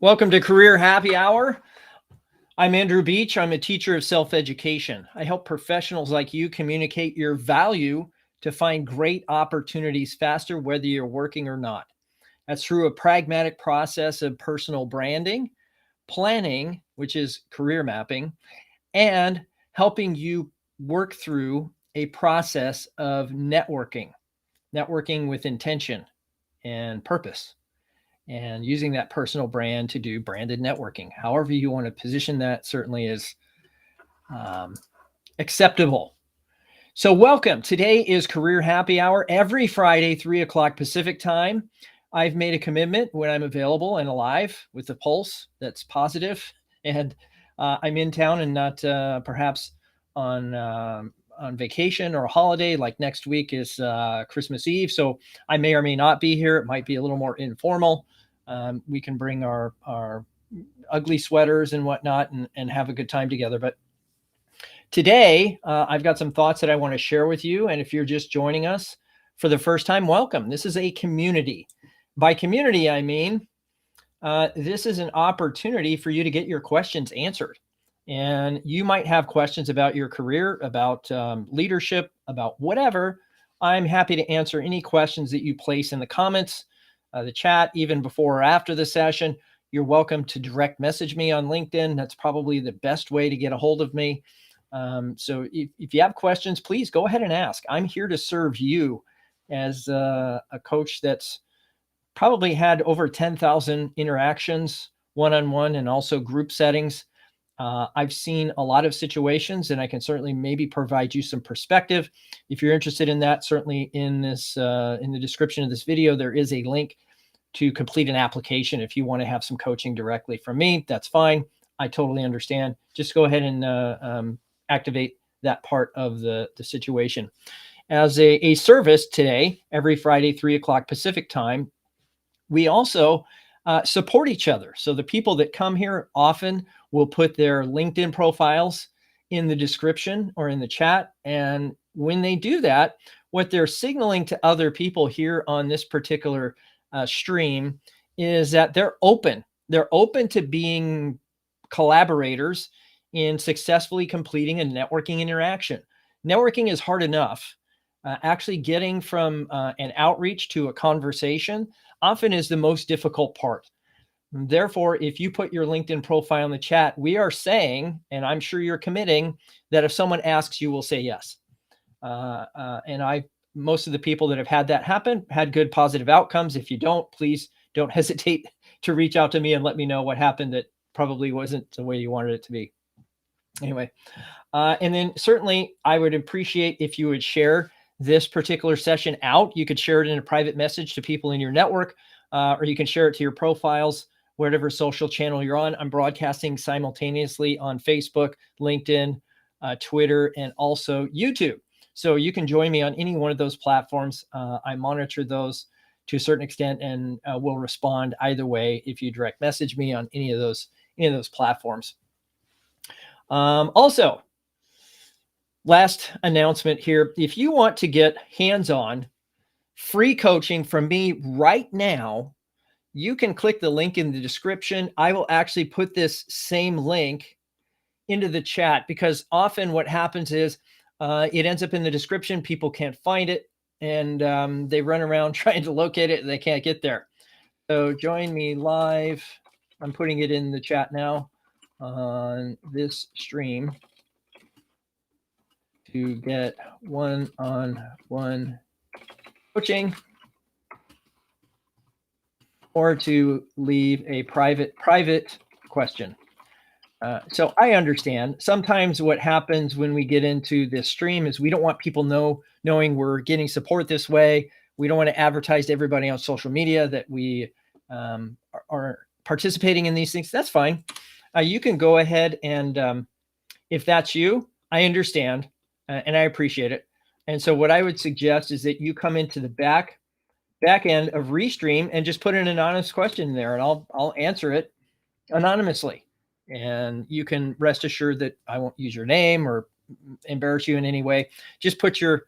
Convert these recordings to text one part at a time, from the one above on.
Welcome to Career Happy Hour. I'm Andrew Beach. I'm a teacher of self-education. I help professionals like you communicate your value to find great opportunities faster, whether you're working or not. That's through a pragmatic process of personal branding, planning, which is career mapping, and helping you work through a process of networking with intention and purpose, and using that personal brand to do branded networking. However you want to position that certainly is acceptable. So welcome. Today is Career Happy Hour. Every Friday, 3 o'clock Pacific time. I've made a commitment when I'm available and alive with a pulse that's positive, and I'm in town and not perhaps on vacation or a holiday. Like next week is Christmas Eve, so I may or may not be here. It might be a little more informal. We can bring our ugly sweaters and whatnot and have a good time together. But today, I've got some thoughts that I want to share with you. And if you're just joining us for the first time, welcome. This is a community. By community, I mean, this is an opportunity for you to get your questions answered. And you might have questions about your career, about leadership, about whatever. I'm happy to answer any questions that you place in the comments, the chat, even before or after the session. You're welcome to direct message me on LinkedIn. That's probably the best way to get a hold of me. So if you have questions, please go ahead and ask. I'm here to serve you as a coach that's probably had over 10,000 interactions, one-on-one and also group settings. I've seen a lot of situations, and I can certainly maybe provide you some perspective. If you're interested in that, certainly in this in the description of this video, there is a link to complete an application. If you want to have some coaching directly from me, that's fine. I totally understand. Just go ahead and activate that part of the situation. As a service today, every Friday, 3 o'clock Pacific time, we also support each other. So the people that come here often will put their LinkedIn profiles in the description or in the chat. And when they do that, what they're signaling to other people here on this particular stream is that they're open. They're open to being collaborators in successfully completing a networking interaction. Networking is hard enough. Actually getting from an outreach to a conversation often is the most difficult part. Therefore, if you put your LinkedIn profile in the chat, we are saying, and I'm sure you're committing, that if someone asks, you will say yes. And most of the people that have had that happen had good positive outcomes. If you don't, please don't hesitate to reach out to me and let me know what happened that probably wasn't the way you wanted it to be. Anyway, and then certainly I would appreciate if you would share this particular session out. You could share it in a private message to people in your network, or you can share it to your profiles, whatever social channel you're on. I'm broadcasting simultaneously on Facebook, LinkedIn, Twitter, and also YouTube. So you can join me on any one of those platforms. I monitor those to a certain extent and will respond either way if you direct message me on any of those platforms. Also, last announcement here. If you want to get hands-on free coaching from me right now, you can click the link in the description. I will actually put this same link into the chat, because often what happens is it ends up in the description. People can't find it, and they run around trying to locate it and they can't get there. So join me live. I'm putting it in the chat now on this stream to get one-on-one coaching, or to leave a private question. So I understand sometimes what happens when we get into this stream is we don't want people knowing we're getting support this way. We don't want to advertise to everybody on social media that we are participating in these things. That's fine. You can go ahead and if that's you, I understand and I appreciate it. And so what I would suggest is that you come into the back end of Restream and just put an anonymous question in there, and I'll answer it anonymously. And you can rest assured that I won't use your name or embarrass you in any way. Just put your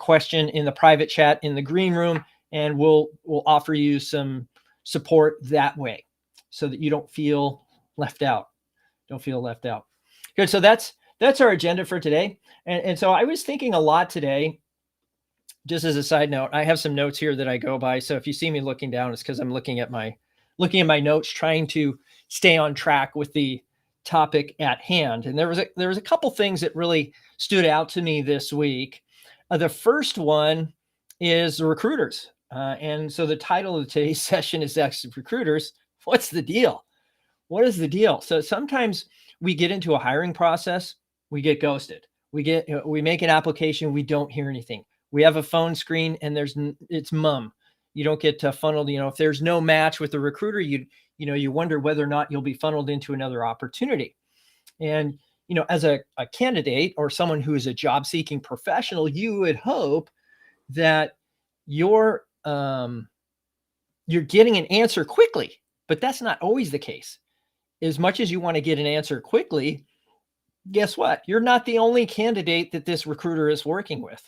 question in the private chat in the green room, and we'll offer you some support that way. so that you don't feel left out. Don't feel left out. Good. So that's our agenda for today. And so I was thinking a lot today. Just as a side note, I have some notes here that I go by. So if you see me looking down, it's because I'm looking at my notes, trying to stay on track with the topic at hand. And there was a couple things that really stood out to me this week. The first one is the recruiters. And so the title of today's session is actually Recruiters. What's the deal? What is the deal? So sometimes we get into a hiring process, we get ghosted. We make an application, we don't hear anything. We have a phone screen and it's mum. You don't get funneled. If there's no match with the recruiter, you wonder whether or not you'll be funneled into another opportunity. And as a candidate or someone who is a job seeking professional, you would hope that you're getting an answer quickly, but that's not always the case. As much as you want to get an answer quickly, guess what? You're not the only candidate that this recruiter is working with.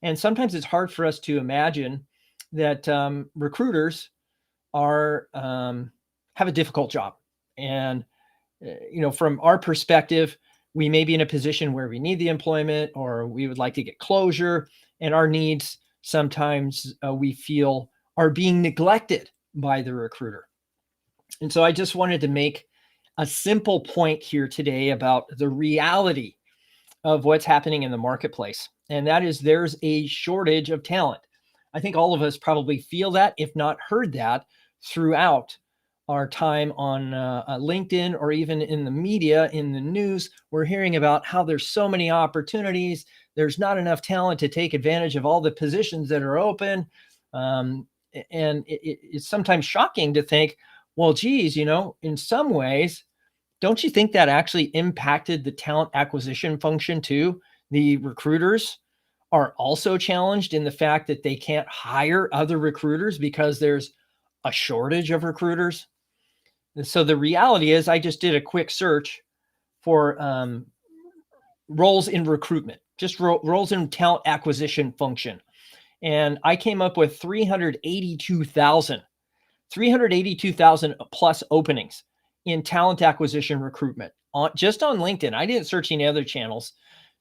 And sometimes it's hard for us to imagine that recruiters have a difficult job. And, from our perspective, we may be in a position where we need the employment or we would like to get closure, and our needs sometimes we feel are being neglected by the recruiter. And so I just wanted to make a simple point here today about the reality of what's happening in the marketplace. And that is there's a shortage of talent. I think all of us probably feel that, if not heard that, throughout our time on LinkedIn or even in the media, in the news. We're hearing about how there's so many opportunities. There's not enough talent to take advantage of all the positions that are open. And it's sometimes shocking to think, well, geez, in some ways, don't you think that actually impacted the talent acquisition function too? The recruiters are also challenged in the fact that they can't hire other recruiters because there's a shortage of recruiters. And so the reality is, I just did a quick search for roles in recruitment, just roles in talent acquisition function. And I came up with 382,000 plus openings in talent acquisition recruitment just on LinkedIn. I didn't search any other channels.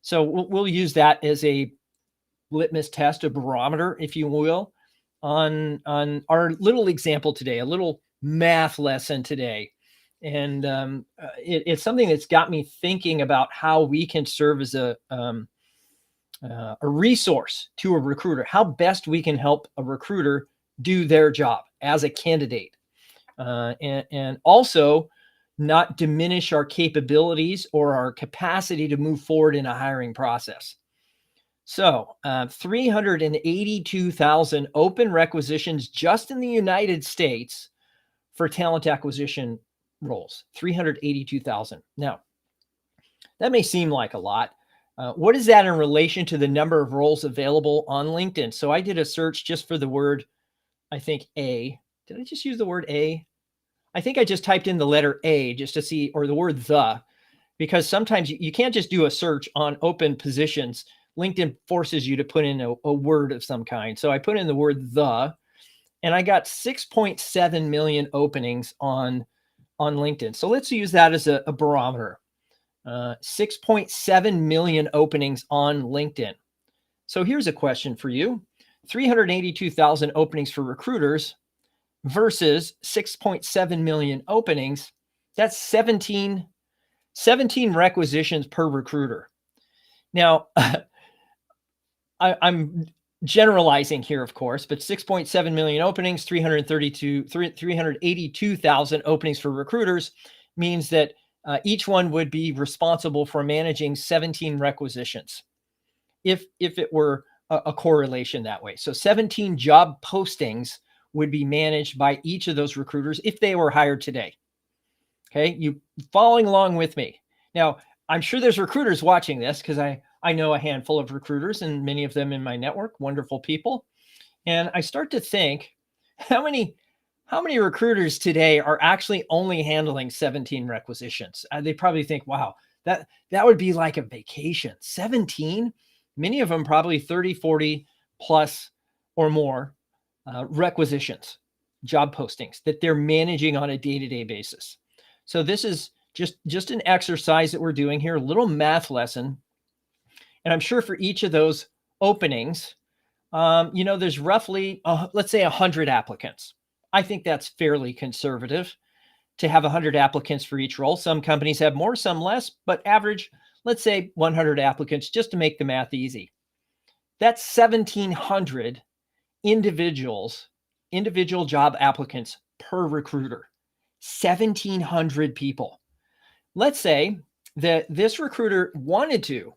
So we'll use that as a litmus test, a barometer, if you will, on our little example today, a little math lesson today. And it's something that's got me thinking about how we can serve as a resource to a recruiter, how best we can help a recruiter do their job as a candidate, and also not diminish our capabilities or our capacity to move forward in a hiring process. So 382,000 open requisitions just in the United States for talent acquisition roles, 382,000. Now, that may seem like a lot. What is that in relation to the number of roles available on LinkedIn? So I did a search just for the word, I think A. Did I just use the word A? I think I just typed in the letter A just to see, or the word the, because sometimes you can't just do a search on open positions. LinkedIn forces you to put in a word of some kind. So I put in the word the, and I got 6.7 million openings on LinkedIn. So let's use that as a barometer. 6.7 million openings on LinkedIn. So here's a question for you. 382,000 openings for recruiters versus 6.7 million openings. That's 17 requisitions per recruiter. Now, I'm generalizing here, of course, but 6.7 million openings, 382,000 openings for recruiters means that each one would be responsible for managing 17 requisitions if it were a correlation that way. So 17 job postings would be managed by each of those recruiters if they were hired today. Okay, you following along with me? Now, I'm sure there's recruiters watching this because I know a handful of recruiters and many of them in my network, wonderful people. And I start to think, how many recruiters today are actually only handling 17 requisitions? They probably think, wow, that would be like a vacation. 17? Many of them probably 30, 40 plus or more requisitions job postings that they're managing on a day-to-day basis. So this is just an exercise that we're doing here, a little math lesson. And I'm sure for each of those openings, there's roughly, let's say 100 applicants. I think that's fairly conservative to have 100 applicants for each role. Some companies have more, some less, but average, let's say 100 applicants just to make the math easy. That's 1,700 individual job applicants per recruiter. 1,700 people. Let's say that this recruiter wanted to,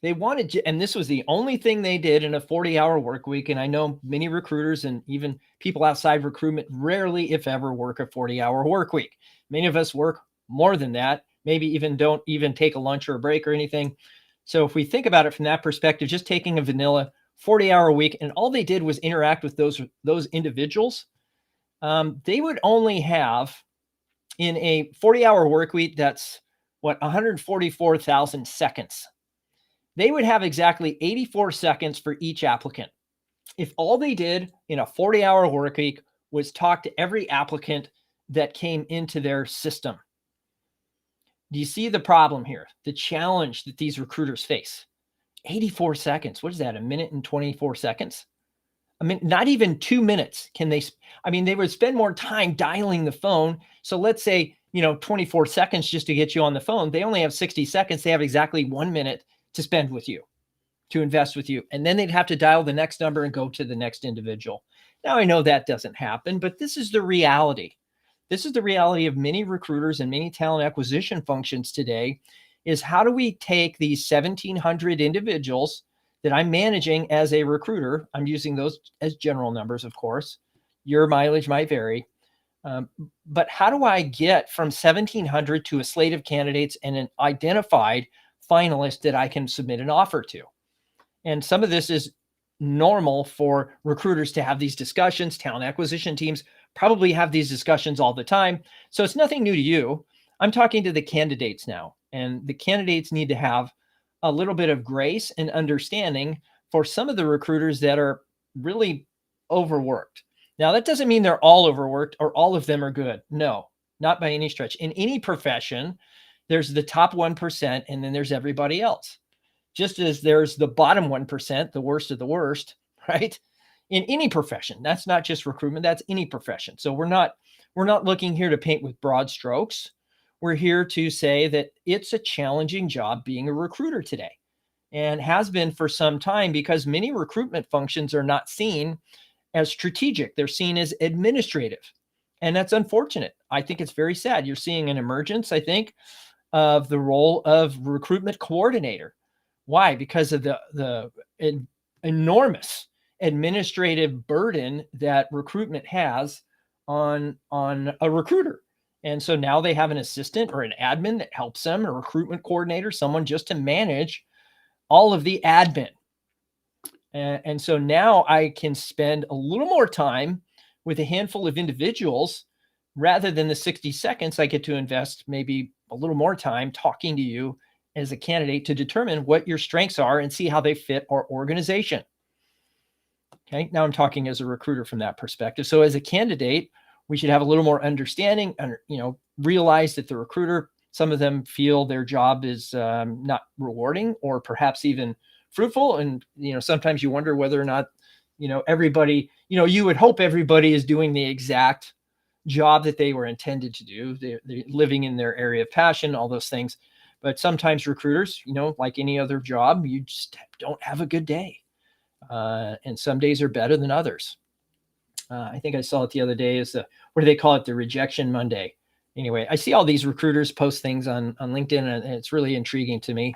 and this was the only thing they did in a 40-hour work week. And I know many recruiters and even people outside recruitment rarely, if ever, work a 40-hour work week. Many of us work more than that, maybe even don't even take a lunch or a break or anything. So if we think about it from that perspective, just taking a vanilla 40-hour week, and all they did was interact with those individuals, they would only have, in a 40-hour work week, that's 144,000 seconds. They would have exactly 84 seconds for each applicant. If all they did in a 40-hour work week was talk to every applicant that came into their system. Do you see the problem here? The challenge that these recruiters face? 84 seconds. What is that? A minute and 24 seconds? I mean, not even 2 minutes can they, they would spend more time dialing the phone. So let's say, 24 seconds just to get you on the phone. They only have 60 seconds. They have exactly 1 minute to spend with you, to invest with you. And then they'd have to dial the next number and go to the next individual. Now, I know that doesn't happen, but this is the reality. This is the reality of many recruiters and many talent acquisition functions today, is how do we take these 1,700 individuals that I'm managing as a recruiter? I'm using those as general numbers, of course. Your mileage might vary. But how do I get from 1,700 to a slate of candidates and an identified finalist that I can submit an offer to? And some of this is normal for recruiters to have these discussions. Talent acquisition teams probably have these discussions all the time. So it's nothing new to you. I'm talking to the candidates now, and the candidates need to have a little bit of grace and understanding for some of the recruiters that are really overworked. Now, that doesn't mean they're all overworked or all of them are good. No, not by any stretch. In any profession, there's the top 1%, and then there's everybody else. Just as there's the bottom 1%, the worst of the worst, right? In any profession. That's not just recruitment, that's any profession. So we're not looking here to paint with broad strokes. We're here to say that it's a challenging job being a recruiter today, and has been for some time, because many recruitment functions are not seen as strategic. They're seen as administrative. And that's unfortunate. I think it's very sad. You're seeing an emergence, I think, of the role of recruitment coordinator. Why? Because of the enormous administrative burden that recruitment has on a recruiter. And so now they have an assistant or an admin that helps them, a recruitment coordinator, someone just to manage all of the admin. And so now I can spend a little more time with a handful of individuals rather than the 60 seconds. I get to invest maybe a little more time talking to you as a candidate to determine what your strengths are and see how they fit our organization. Okay, now I'm talking as a recruiter from that perspective. So as a candidate, we should have a little more understanding and, realize that the recruiter, some of them feel their job is not rewarding or perhaps even fruitful. And, sometimes you wonder whether or not, everybody, you would hope everybody is doing the exact job that they were intended to do. They're living in their area of passion, all those things. But sometimes recruiters, like any other job, you just don't have a good day. And some days are better than others. I think I saw it the other day as what do they call it? The Rejection Monday. Anyway, I see all these recruiters post things on LinkedIn, and it's really intriguing to me.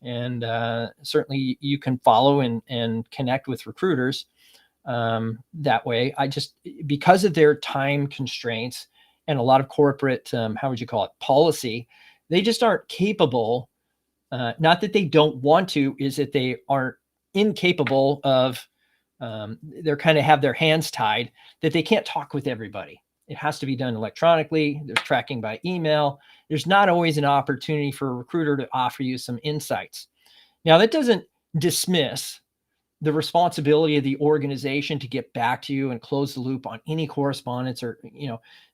And certainly you can follow and connect with recruiters that way. Because of their time constraints and a lot of corporate, policy, they just aren't capable. Not that they don't want to, is that they aren't incapable of, they're kind of have their hands tied, that they can't talk with everybody. It has to be done electronically. There's tracking by email. There's not always an opportunity for a recruiter to offer you some insights. Now, that doesn't dismiss the responsibility of the organization to get back to you and close the loop on any correspondence, or,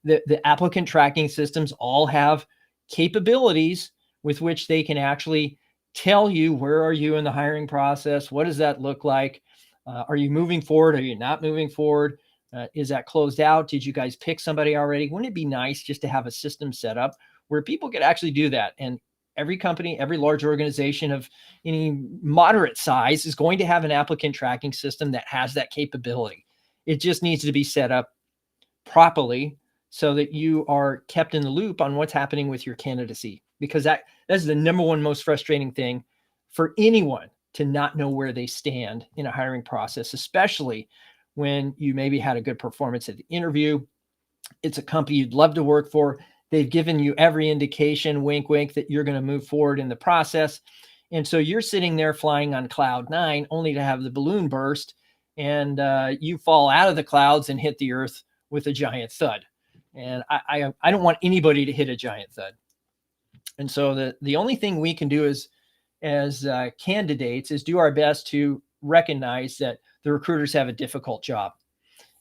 the applicant tracking systems all have capabilities with which they can actually tell you, where are you in the hiring process? What does that look like? Are you moving forward? Are you not moving forward? Is that closed out? Did you guys pick somebody already? Wouldn't it be nice just to have a system set up where people could actually do that? And every company, every large organization of any moderate size is going to have an applicant tracking system that has that capability. It just needs to be set up properly so that you are kept in the loop on what's happening with your candidacy, because that's the number one most frustrating thing for anyone, to not know where they stand in a hiring process, especially when you maybe had a good performance at the interview. It's a company you'd love to work for. They've given you every indication, wink, wink, that you're going to move forward in the process. And so you're sitting there flying on cloud 9, only to have the balloon burst, and you fall out of the clouds and hit the earth with a giant thud. And I don't want anybody to hit a giant thud. And so the only thing we can do as candidates is do our best to recognize that the recruiters have a difficult job.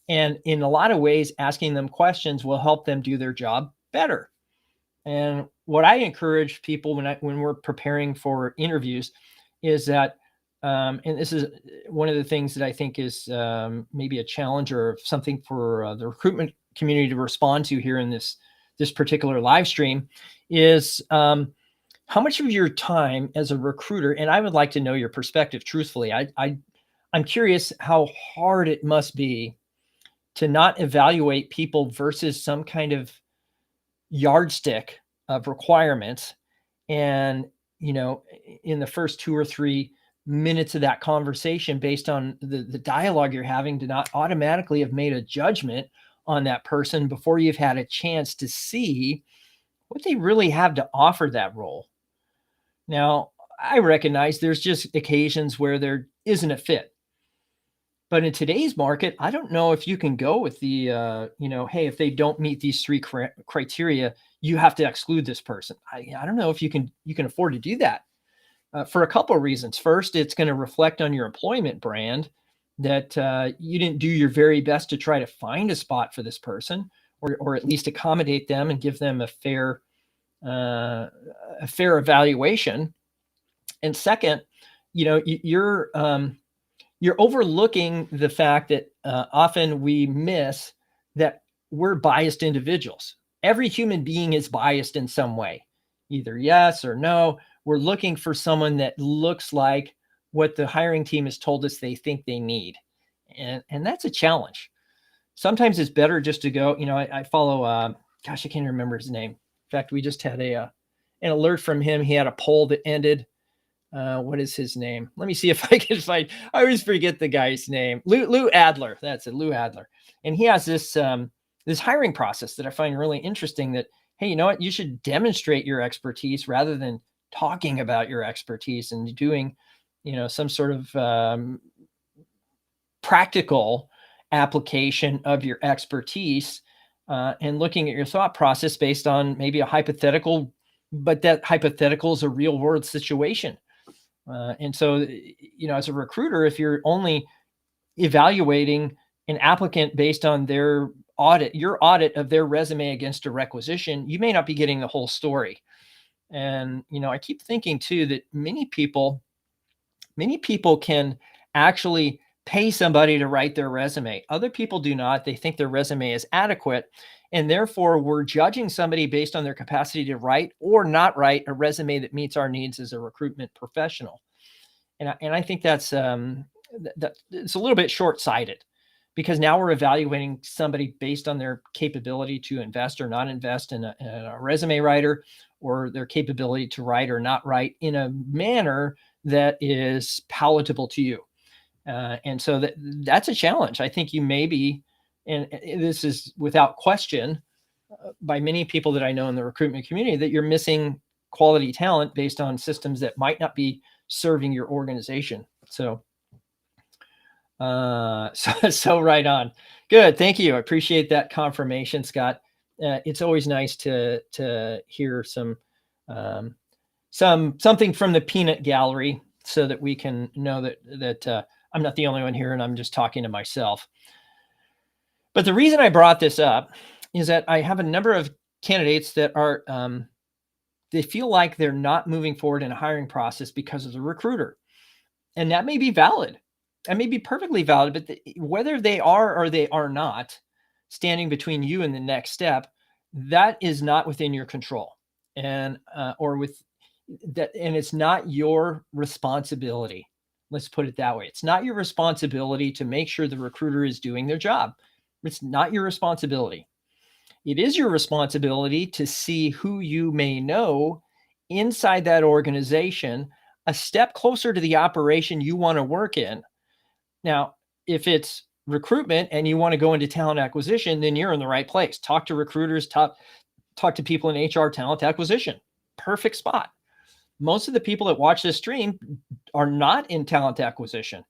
And in a lot of ways, asking them questions will help them do their job better. And what I encourage people when we're preparing for interviews is that, and this is one of the things that I think is maybe a challenge or something for the recruitment community to respond to here in this particular live stream, is how much of your time as a recruiter, and I would like to know your perspective truthfully. I'm curious how hard it must be to not evaluate people versus some kind of yardstick of requirements. And, in the first 2 or 3 minutes of that conversation, based on the dialogue you're having, to not automatically have made a judgment on that person before you've had a chance to see what they really have to offer that role. Now, I recognize there's just occasions where there isn't a fit. But in today's market, I don't know if you can go with the, hey, if they don't meet these 3 criteria, you have to exclude this person. I don't know if you can afford to do that for a couple of reasons. First, it's going to reflect on your employment brand that you didn't do your very best to try to find a spot for this person, or at least accommodate them and give them a fair evaluation. And second, you're overlooking the fact that often we miss that we're biased individuals. Every human being is biased in some way, either yes or no. We're looking for someone that looks like what the hiring team has told us they think they need. And that's a challenge. Sometimes it's better just to go, I follow, I can't remember his name. In fact, we just had an alert from him. He had a poll that ended. What is his name? Let me see if I can find. I always forget the guy's name. Lou Adler. That's it, Lou Adler. And he has this hiring process that I find really interesting. That, hey, you know what? You should demonstrate your expertise rather than talking about your expertise, and doing, some sort of practical application of your expertise, and looking at your thought process based on maybe a hypothetical, but that hypothetical is a real world situation. And so, as a recruiter, if you're only evaluating an applicant based on your audit of their resume against a requisition, you may not be getting the whole story. And, I keep thinking too, that many people can actually pay somebody to write their resume. Other people do not. They think their resume is adequate. And therefore, we're judging somebody based on their capacity to write or not write a resume that meets our needs as a recruitment professional. And I think that's it's a little bit short-sighted, because now we're evaluating somebody based on their capability to invest or not invest in a resume writer, or their capability to write or not write in a manner that is palatable to you. And so that's a challenge. I think you may be, and this is without question, by many people that I know in the recruitment community, that you're missing quality talent based on systems that might not be serving your organization. So right on. Good. Thank you. I appreciate that confirmation, Scott. It's always nice to hear something from the peanut gallery, so that we can know that I'm not the only one here, and I'm just talking to myself. But the reason I brought this up is that I have a number of candidates that are, they feel like they're not moving forward in a hiring process because of the recruiter. And that may be valid. That may be perfectly valid, but whether they are or they are not standing between you and the next step, that is not within your control. And or with that, and it's not your responsibility. Let's put it that way. It's not your responsibility to make sure the recruiter is doing their job. It's not your responsibility. It is your responsibility to see who you may know inside that organization a step closer to the operation you want to work in. Now, if it's recruitment and you want to go into talent acquisition, then you're in the right place. Talk to recruiters, talk to people in HR talent acquisition. Perfect spot. Most of the people that watch this stream are not in talent acquisition.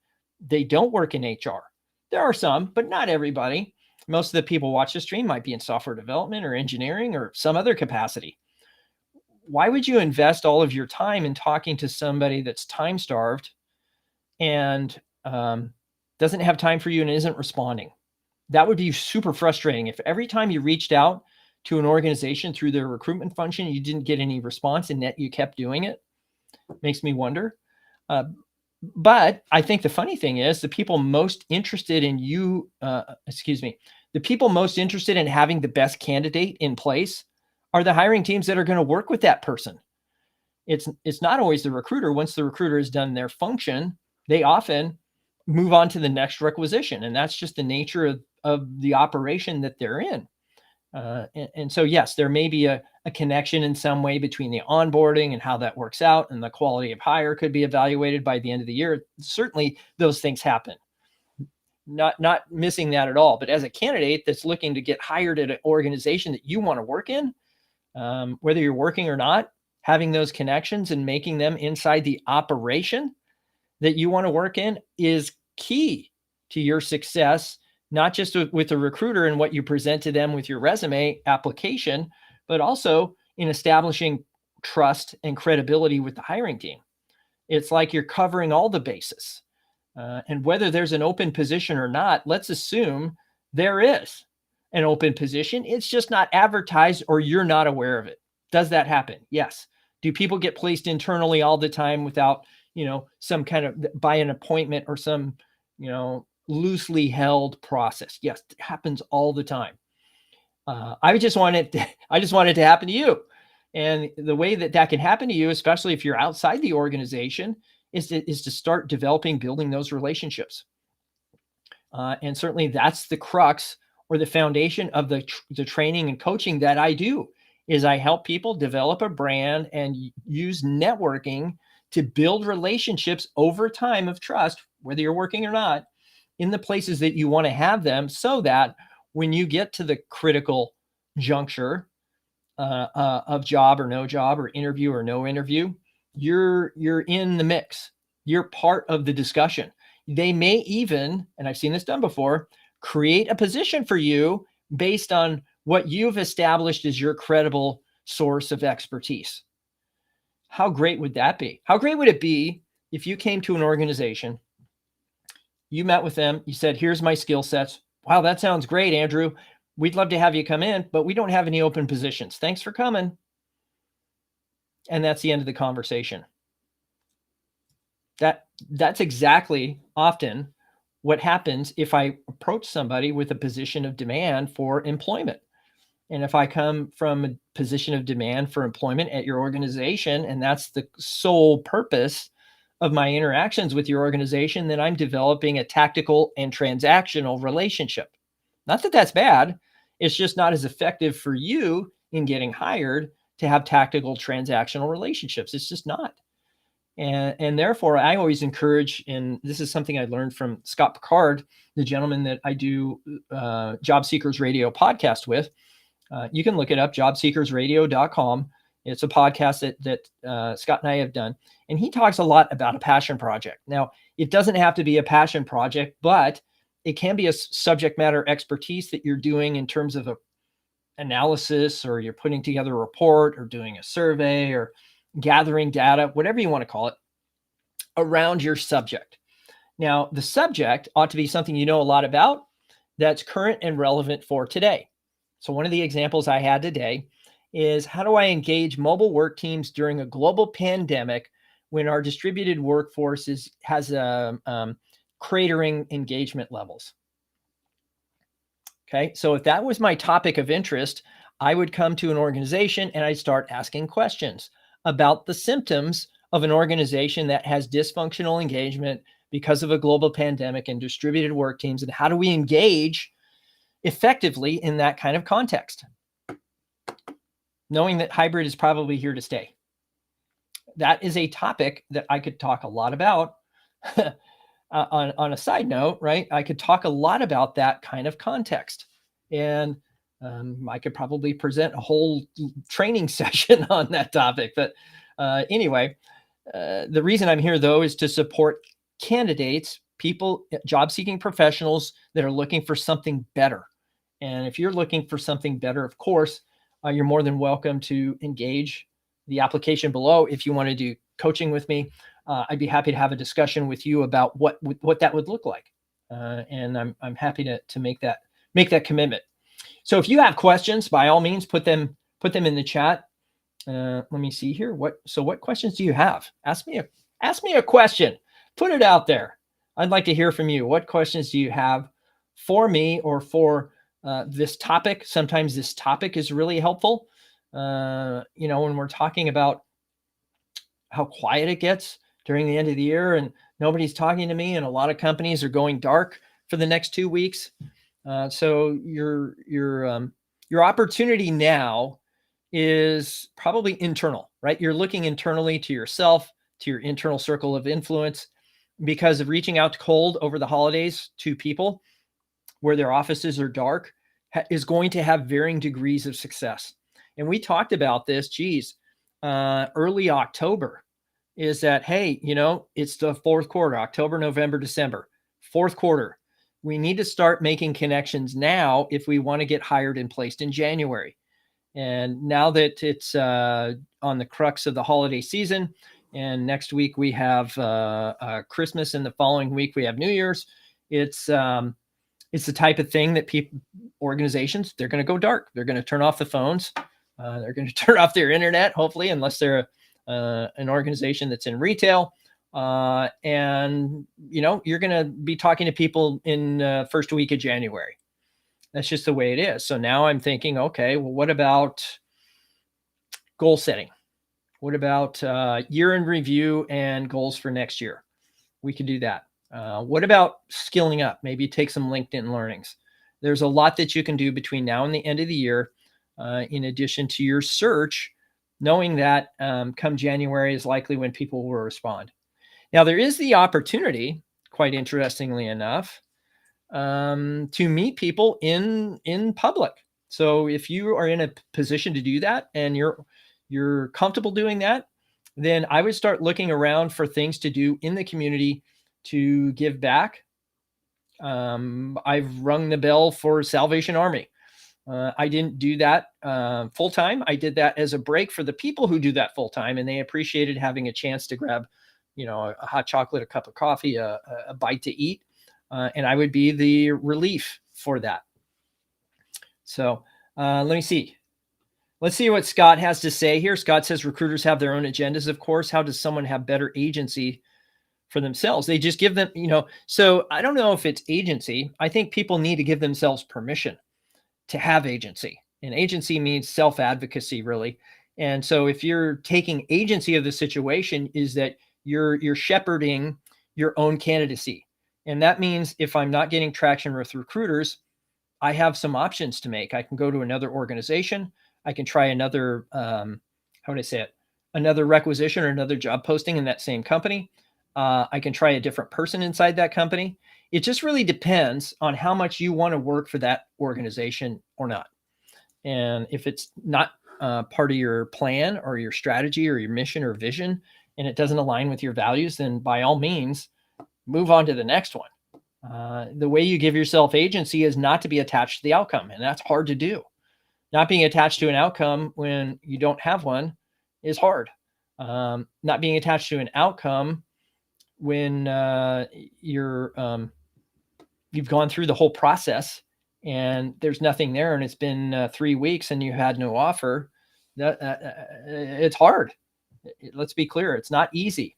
They don't work in HR. There are some, but not everybody. Most of the people watch the stream might be in software development or engineering or some other capacity. Why would you invest all of your time in talking to somebody that's time starved and doesn't have time for you and isn't responding? That would be super frustrating. If every time you reached out to an organization through their recruitment function, you didn't get any response and yet you kept doing it, makes me wonder. But I think the funny thing is the people most interested in you, the people most interested in having the best candidate in place are the hiring teams that are going to work with that person. It's not always the recruiter. Once the recruiter has done their function, they often move on to the next requisition. And that's just the nature of the operation that they're in. And so, yes, there may be a connection in some way between the onboarding and how that works out, and the quality of hire could be evaluated by the end of the year. Certainly those things happen. Not missing that at all. But as a candidate that's looking to get hired at an organization that you want to work in, whether you're working or not, having those connections and making them inside the operation that you want to work in is key to your success, not just with the recruiter and what you present to them with your resume application, but also in establishing trust and credibility with the hiring team. It's like you're covering all the bases. And whether there's an open position or not, let's assume there is an open position. It's just not advertised or you're not aware of it. Does that happen? Yes. Do people get placed internally all the time without, some kind of by an appointment or some, loosely held process? Yes, it happens all the time. I just want it to happen to you. And the way that can happen to you, especially if you're outside the organization, is to start building those relationships. And certainly that's the crux or the foundation of the training and coaching that I do, is I help people develop a brand and use networking to build relationships over time of trust, whether you're working or not, in the places that you want to have them, so that when you get to the critical juncture of job or no job, or interview or no interview, you're in the mix. You're part of the discussion. They may even, and I've seen this done before, create a position for you based on what you've established as your credible source of expertise. How great would that be? How great would it be if you came to an organization, you met with them, you said, here's my skill sets. Wow, that sounds great, Andrew. We'd love to have you come in, but we don't have any open positions. Thanks for coming. And that's the end of the conversation. That's exactly often what happens if I approach somebody with a position of demand for employment. And if I come from a position of demand for employment at your organization, and that's the sole purpose of my interactions with your organization, then I'm developing a tactical and transactional relationship. Not that that's bad. It's just not as effective for you in getting hired to have tactical transactional relationships. It's just not. And therefore, I always encourage, and this is something I learned from Scott Picard, the gentleman that I do Job Seekers Radio podcast with. You can look it up, jobseekersradio.com. It's a podcast that Scott and I have done. And he talks a lot about a passion project. Now, it doesn't have to be a passion project, but it can be a subject matter expertise that you're doing in terms of a analysis, or you're putting together a report, or doing a survey, or gathering data, whatever you want to call it, around your subject. Now, the subject ought to be something you know a lot about that's current and relevant for today. So one of the examples I had today is, how do I engage mobile work teams during a global pandemic when our distributed workforce has cratering engagement levels? Okay, so if that was my topic of interest, I would come to an organization and I'd start asking questions about the symptoms of an organization that has dysfunctional engagement because of a global pandemic and distributed work teams, and how do we engage effectively in that kind of context, knowing that hybrid is probably here to stay. That is a topic that I could talk a lot about. On a side note, right? I could talk a lot about that kind of context, and I could probably present a whole training session on that topic. But anyway, the reason I'm here, though, is to support candidates, people, job-seeking professionals that are looking for something better. And if you're looking for something better, of course, you're more than welcome to engage the application below. If you want to do coaching with me, I'd be happy to have a discussion with you about what that would look like. And I'm happy to make that commitment. So if you have questions, by all means, put them in the chat. Let me see here. What questions do you have? Ask me a question. Put it out there. I'd like to hear from you. What questions do you have for me or for this topic? Sometimes this topic is really helpful. When we're talking about how quiet it gets during the end of the year and nobody's talking to me, and a lot of companies are going dark for the next 2 weeks. So your opportunity now is probably internal, right? You're looking internally to yourself, to your internal circle of influence, because of reaching out cold over the holidays to people where their offices are dark is going to have varying degrees of success. And we talked about this, early October, is that, hey, it's the fourth quarter, October, November, December, fourth quarter. We need to start making connections now if we want to get hired and placed in January. And now that it's on the crux of the holiday season, and next week we have Christmas, and the following week we have New Year's, it's the type of thing that organizations, they're going to go dark. They're going to turn off the phones. They're going to turn off their internet, hopefully, unless they're an organization that's in retail. And you're going to be talking to people in first week of January. That's just the way it is. So now I'm thinking, okay, well, what about goal setting? What about year in review and goals for next year? We could do that. What about skilling up? Maybe take some LinkedIn learnings. There's a lot that you can do between now and the end of the year, in addition to your search, knowing that come January is likely when people will respond. Now, there is the opportunity, quite interestingly enough, to meet people in public. So if you are in a position to do that and you're comfortable doing that, then I would start looking around for things to do in the community to give back. I've rung the bell for Salvation Army. I didn't do that full time. I did that as a break for the people who do that full time, and they appreciated having a chance to grab, a hot chocolate, a cup of coffee, a bite to eat. And I would be the relief for that. So let me see. Let's see what Scott has to say here. Scott says recruiters have their own agendas, of course. How does someone have better agency for themselves? They just give them, so I don't know if it's agency. I think people need to give themselves permission to have agency. And agency means self-advocacy, really. And so if you're taking agency of the situation, is that you're shepherding your own candidacy. And that means if I'm not getting traction with recruiters, I have some options to make. I can go to another organization. I can try another, another requisition or another job posting in that same company. I can try a different person inside that company. It just really depends on how much you want to work for that organization or not. And if it's not part of your plan or your strategy or your mission or vision, and it doesn't align with your values, then by all means, move on to the next one. The way you give yourself agency is not to be attached to the outcome, and that's hard to do. Not being attached to an outcome when you don't have one is hard. Not being attached to an outcome when you've gone through the whole process and there's nothing there, and it's been 3 weeks and you had no offer, it's hard. Let's be clear, it's not easy.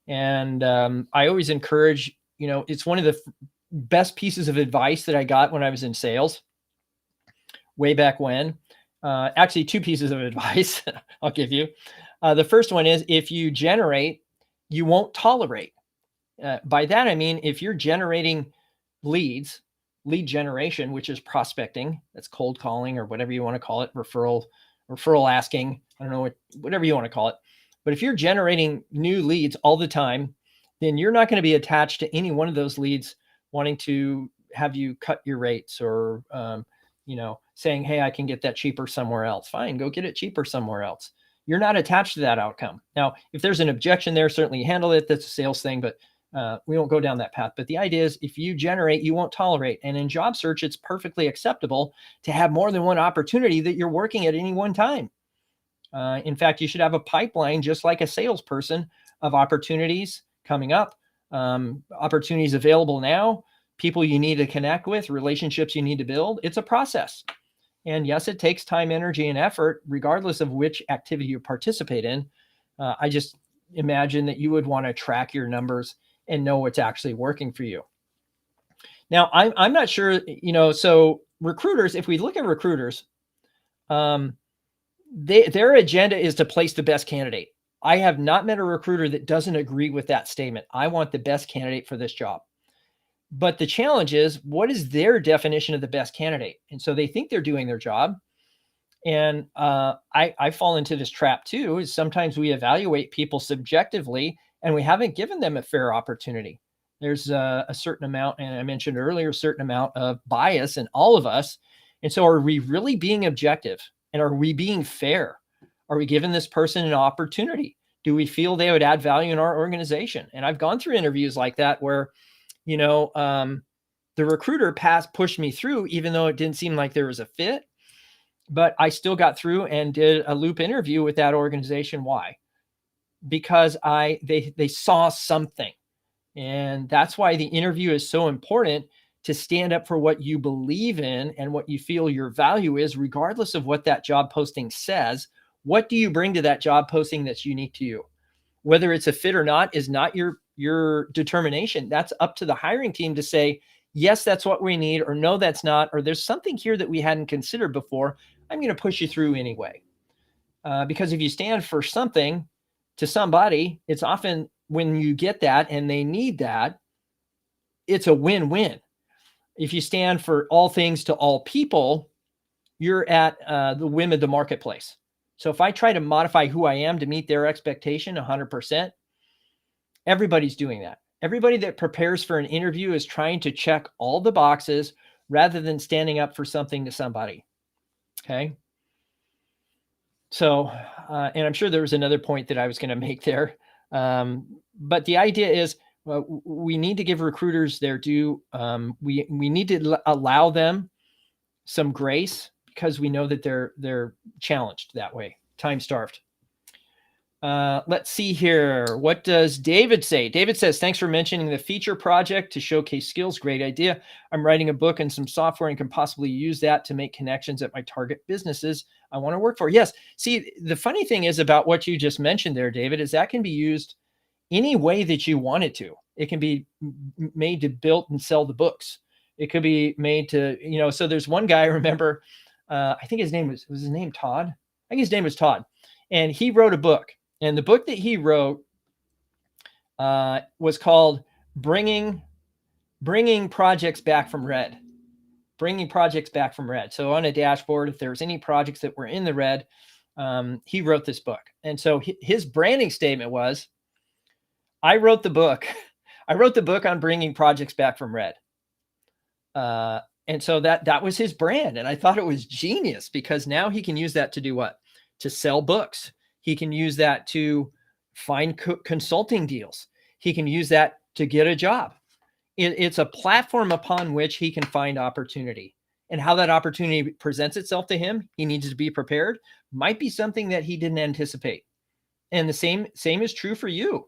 And I always encourage, it's one of the best pieces of advice that I got when I was in sales way back when. Actually, 2 pieces of advice I'll give you. The first one is, if you generate, you won't tolerate. By that, I mean, if you're generating lead generation, which is prospecting, that's cold calling or whatever you want to call it, referral asking, I don't know, whatever you want to call it. But if you're generating new leads all the time, then you're not going to be attached to any one of those leads wanting to have you cut your rates or, saying, hey, I can get that cheaper somewhere else. Fine, go get it cheaper somewhere else. You're not attached to that outcome. Now, if there's an objection there, certainly handle it. That's a sales thing, but we won't go down that path. But the idea is, if you generate, you won't tolerate. And in job search, it's perfectly acceptable to have more than one opportunity that you're working at any one time. In fact, you should have a pipeline, just like a salesperson, of opportunities coming up, opportunities available now, people you need to connect with, relationships you need to build. It's a process. And yes, it takes time, energy, and effort, regardless of which activity you participate in. I just imagine that you would want to track your numbers and know what's actually working for you. Now, I'm not sure, so recruiters, if we look at recruiters, their agenda is to place the best candidate. I have not met a recruiter that doesn't agree with that statement. I want the best candidate for this job. But the challenge is, what is their definition of the best candidate? And so they think they're doing their job. And I fall into this trap too, is sometimes we evaluate people subjectively and we haven't given them a fair opportunity. There's a certain amount, and I mentioned earlier, a certain amount of bias in all of us. And so are we really being objective? And are we being fair? Are we giving this person an opportunity? Do we feel they would add value in our organization? And I've gone through interviews like that where, the recruiter pushed me through, even though it didn't seem like there was a fit, but I still got through and did a loop interview with that organization. Why? Because they saw something. And that's why the interview is so important, to stand up for what you believe in and what you feel your value is, regardless of what that job posting says. What do you bring to that job posting that's unique to you? Whether it's a fit or not is not your determination. That's up to the hiring team to say, yes, that's what we need, or no, that's not, or there's something here that we hadn't considered before. I'm going to push you through anyway. Because if you stand for something to somebody, it's often when you get that and they need that, it's a win-win. If you stand for all things to all people, you're at the whim of the marketplace. So if I try to modify who I am to meet their expectation 100%, everybody's doing that. Everybody that prepares for an interview is trying to check all the boxes rather than standing up for something to somebody. Okay. So, and I'm sure there was another point that I was going to make there. But the idea is, we need to give recruiters their due. We need to allow them some grace, because we know that they're challenged that way, time-starved. Let's see here. What does David say? David says, thanks for mentioning the feature project to showcase skills. Great idea. I'm writing a book and some software and can possibly use that to make connections at my target businesses I want to work for. Yes. See, the funny thing is about what you just mentioned there, David, is that can be used any way that you want it to. It can be made to build and sell the books. It could be made to, so there's one guy I remember, I think his name was his name Todd? I think his name was Todd. And he wrote a book. And the book that he wrote was called Bringing Projects Back from Red. Bringing Projects Back from Red. So on a dashboard, if there's any projects that were in the red, he wrote this book. And so his branding statement was, I wrote the book. I wrote the book on bringing projects back from red. And so that was his brand. And I thought it was genius, because now he can use that to do what? To sell books. He can use that to find consulting deals. He can use that to get a job. It's a platform upon which he can find opportunity. And how that opportunity presents itself to him, he needs to be prepared. Might be something that he didn't anticipate. And the same is true for you.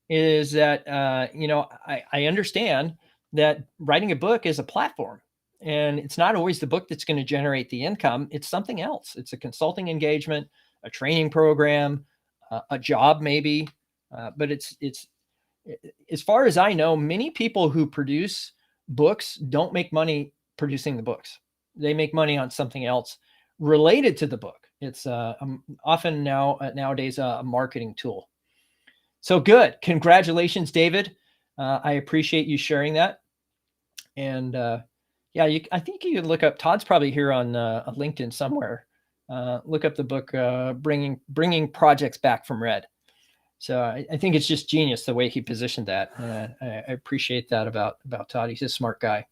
is that, I understand that writing a book is a platform, and it's not always the book that's going to generate the income. It's something else. It's a consulting engagement, a training program, a job maybe. But it's as far as I know, many people who produce books don't make money producing the books. They make money on something else related to the book. It's often nowadays a marketing tool. So good. Congratulations, David. I appreciate you sharing that. And yeah, I think you can look up, Todd's probably here on LinkedIn somewhere. Look up the book, Bringing Projects Back from Red. So I think it's just genius the way he positioned that. I appreciate that about Todd. He's a smart guy.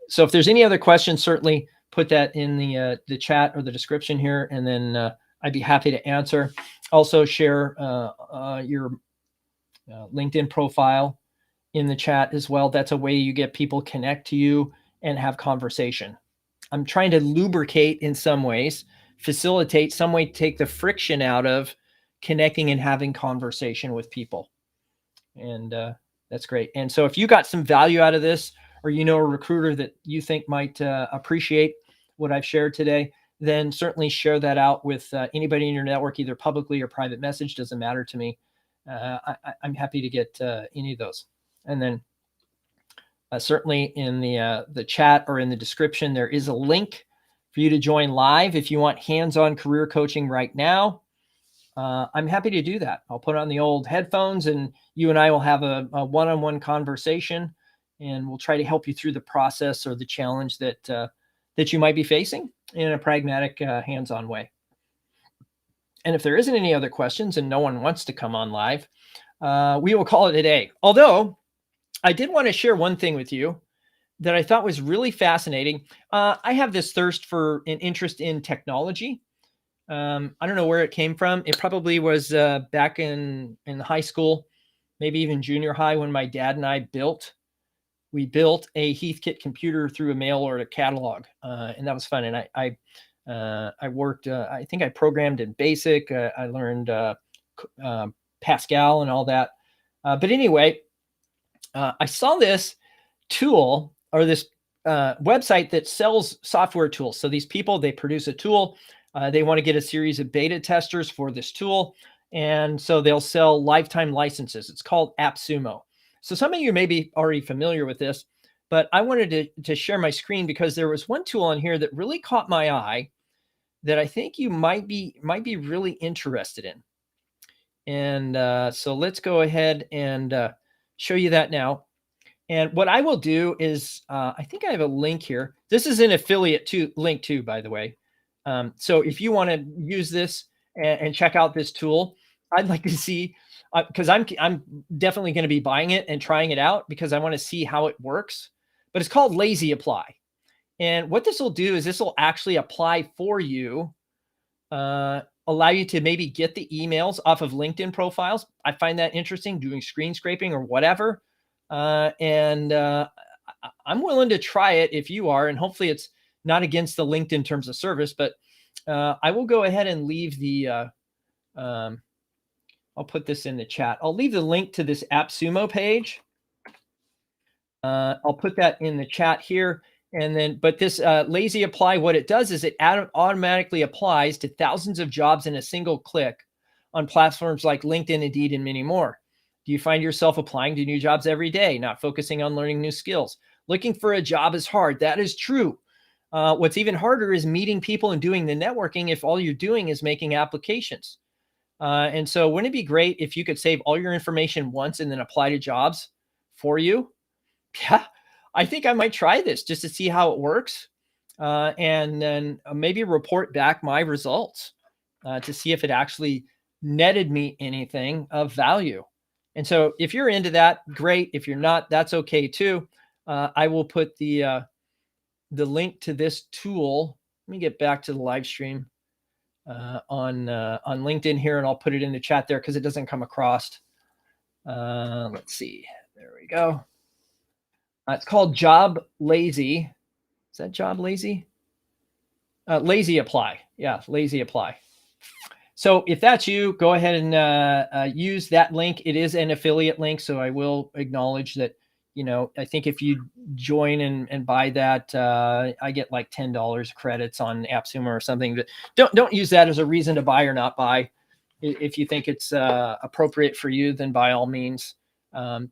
So if there's any other questions, certainly put that in the chat or the description here, and then I'd be happy to answer. Also share your LinkedIn profile in the chat as well. That's a way you get people connect to you and have conversation. I'm trying to lubricate in some ways, facilitate some way, take the friction out of connecting and having conversation with people. And that's great. And so if you got some value out of this, or you know a recruiter that you think might appreciate what I've shared today, then certainly share that out with anybody in your network, either publicly or private message, doesn't matter to me. I'm happy to get any of those. And then certainly in the chat or in the description, there is a link for you to join live if you want hands-on career coaching right now. I'm happy to do that. I'll put on the old headphones and you and I will have a one-on-one conversation, and we'll try to help you through the process or the challenge that you might be facing in a pragmatic, hands-on way. And if there isn't any other questions and no one wants to come on live, we will call it a day. Although I did want to share one thing with you that I thought was really fascinating. I have this thirst for an interest in technology. I don't know where it came from. It probably was back in high school, maybe even junior high, when my dad and I built a Heathkit computer through a mail order catalog, and that was fun. And I worked. I think I programmed in BASIC. I learned Pascal and all that. But anyway, I saw this tool or this website that sells software tools. So these people, they produce a tool. They want to get a series of beta testers for this tool. And so they'll sell lifetime licenses. It's called AppSumo. So some of you may be already familiar with this, but I wanted to share my screen because there was one tool on here that really caught my eye that I think you might be really interested in. And so let's go ahead and show you that now. And what I will do is, I think I have a link here. This is an affiliate link too, by the way. So if you want to use this and check out this tool, I'd like to see, because I'm definitely going to be buying it and trying it out because I want to see how it works. But it's called Lazy Apply. And what this will do is this will actually apply for you, allow you to maybe get the emails off of LinkedIn profiles. I find that interesting, doing screen scraping or whatever. And I'm willing to try it if you are, and hopefully it's not against the LinkedIn terms of service, but I will go ahead and leave the, I'll put this in the chat. I'll leave the link to this AppSumo page. I'll put that in the chat here. And then, but this Lazy Apply, what it does is it automatically applies to thousands of jobs in a single click on platforms like LinkedIn, Indeed, and many more. Do you find yourself applying to new jobs every day, not focusing on learning new skills? Looking for a job is hard. That is true. What's even harder is meeting people and doing the networking if all you're doing is making applications. And so wouldn't it be great if you could save all your information once and then apply to jobs for you? Yeah, I think I might try this just to see how it works. And then maybe report back my results to see if it actually netted me anything of value. And so if you're into that, great. If you're not, that's okay too. I will put the link to this tool. Let me get back to the live stream on LinkedIn here, and I'll put it in the chat there because it doesn't come across. Let's see. There we go. It's called Job Lazy. Is that Job Lazy? Lazy Apply. Yeah, Lazy Apply. So if that's you, go ahead and use that link. It is an affiliate link, so I will acknowledge that. I think if you join and buy that, I get like $10 credits on AppSumo or something. But don't use that as a reason to buy or not buy. If you think it's appropriate for you, then by all means,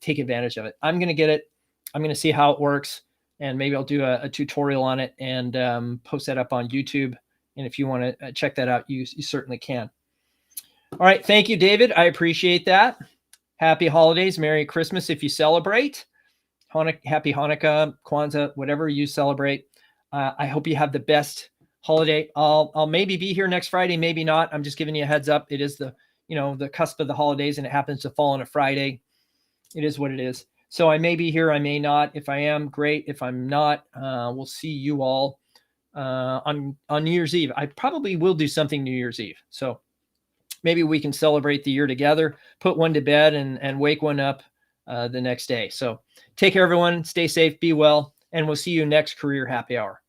take advantage of it. I'm going to get it. I'm going to see how it works, and maybe I'll do a tutorial on it and post that up on YouTube. And if you want to check that out, you certainly can. All right. Thank you, David. I appreciate that. Happy holidays. Merry Christmas if you celebrate. Happy Hanukkah, Kwanzaa, whatever you celebrate. I hope you have the best holiday. I'll maybe be here next Friday, maybe not. I'm just giving you a heads up. It is the cusp of the holidays, and it happens to fall on a Friday. It is what it is. So I may be here, I may not. If I am, great. If I'm not, we'll see you all on New Year's Eve. I probably will do something New Year's Eve. So maybe we can celebrate the year together, put one to bed and wake one up the next day. So take care, everyone. Stay safe, be well, and we'll see you next Career Happy Hour.